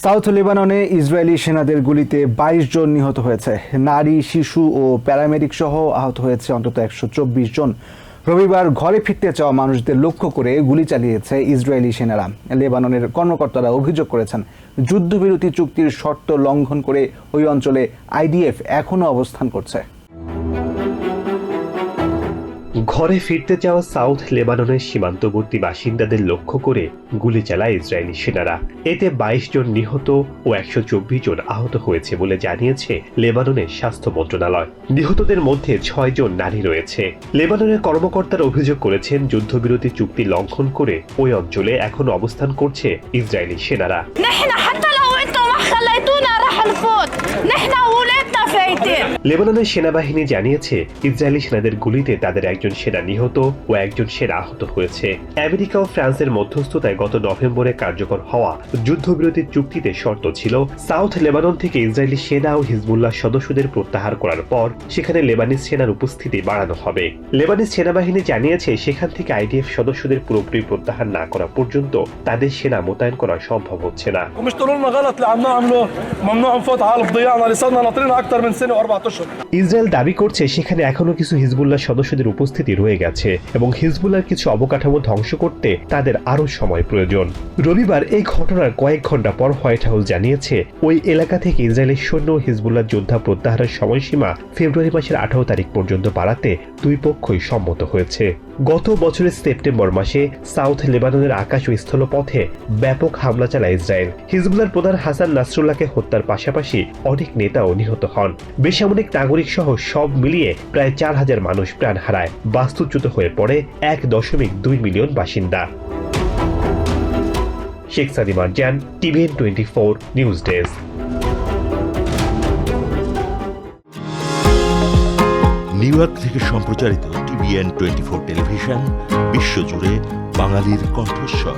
South লেবাননে Israeli সেনাদের গুলিতে ২২ জন নিহত হয়েছে। নারী, শিশু ও প্যারামেডিক সহ আহত হয়েছে অন্তত ১২৪ জন। রবিবার ঘরে ফিরতে চাওয়া মানুষদের লক্ষ্য করে গুলি চালিয়েছে ইসরায়েলি সেনারা। লেবাননের কর্মকর্তারা অভিযোগ করেছেন, যুদ্ধবিরতি চুক্তির শর্ত লঙ্ঘন করে ওই অঞ্চলে আইডিএফ এখনও অবস্থান করছে। ঘরে ফিরতে যাওয়া সাউথ লেবাননের সীমান্তবর্তী বাসিন্দাদের লক্ষ্য করে গুলি চালায় ইসরায়েলি সেনারা। এতে ২২ জন নিহত ও ১২৪ জন আহত হয়েছে বলে জানিয়েছে লেবাননের স্বাস্থ্য মন্ত্রণালয়। নিহতদের মধ্যে ৬ জন নারী রয়েছে। লেবাননের কর্মকর্তারা অভিযোগ করেছেন, যুদ্ধবিরতি চুক্তি লঙ্ঘন করে ওই অঞ্চলে এখনো অবস্থান করছে ইসরায়েলি সেনারা। লেবাননের সেনাবাহিনী জানিয়েছে, ইসরায়েলি সেনাদের গুলিতে তাদের একজন সেনা নিহত ও একজন সেনা আহত হয়েছে। আমেরিকা ও ফ্রান্সের মধ্যস্থতায় গত নভেম্বরে কার্যকর হওয়া যুদ্ধবিরতির চুক্তিতে শর্ত ছিল, সাউথ লেবানন থেকে ইসরায়েলি সেনা ও হিজবুল্লাহ সদস্যদের প্রত্যাহার করার পর সেখানে লেবানিজ সেনার উপস্থিতি বাড়ানো হবে। লেবানিজ সেনাবাহিনী জানিয়েছে, সেখান থেকে আইডিএফ সদস্যদের পুরোপুরি প্রত্যাহার না করা পর্যন্ত তাদের সেনা মোতায়েন করা সম্ভব হচ্ছে না। ইসরায়েল দাবি করছে, সেখানে এখনো কিছু হিজবুল্লাহ সদস্যদের উপস্থিতি রয়ে গেছে এবং হিজবুল্লাহর কিছু অবকাঠামো ধ্বংস করতে তাদের আরও সময় প্রয়োজন। রবিবার এই ঘটনার কয়েক ঘন্টা পর হোয়াইট হাউস জানিয়েছে, ওই এলাকা থেকে ইসরায়েলের সৈন্য ও হিজবুল্লাহ যোদ্ধা প্রত্যাহারের সময়সীমা ফেব্রুয়ারি মাসের ১৮ তারিখ পর্যন্ত বাড়াতে দুই পক্ষই সম্মত হয়েছে। গত বছরের সেপ্টেম্বর মাসে সাউথ লেবাননের আকাশ ও স্থলপথে ব্যাপক হামলা চালায় ইসরায়েল। হিজবুল্লাহর প্রধান হাসান নাসরুল্লাহকে হত্যার পাশাপাশি অনেক নেতাও নিহত হন। বেসামরিক নাগরিক সহ সব মিলিয়ে প্রায় ৪,০০০ মানুষ প্রাণ হারায়। বাস্তুচ্যুত হয়ে পড়ে ১.২ মিলিয়ন বাসিন্দা। Sheikh Sadim Arjan, TVN 24 news desk. New York থেকে সম্প্রচারিত টিভিএন 24 টেলিভিশন বিশ্বজুড়ে বাঙালির কণ্ঠস্বর।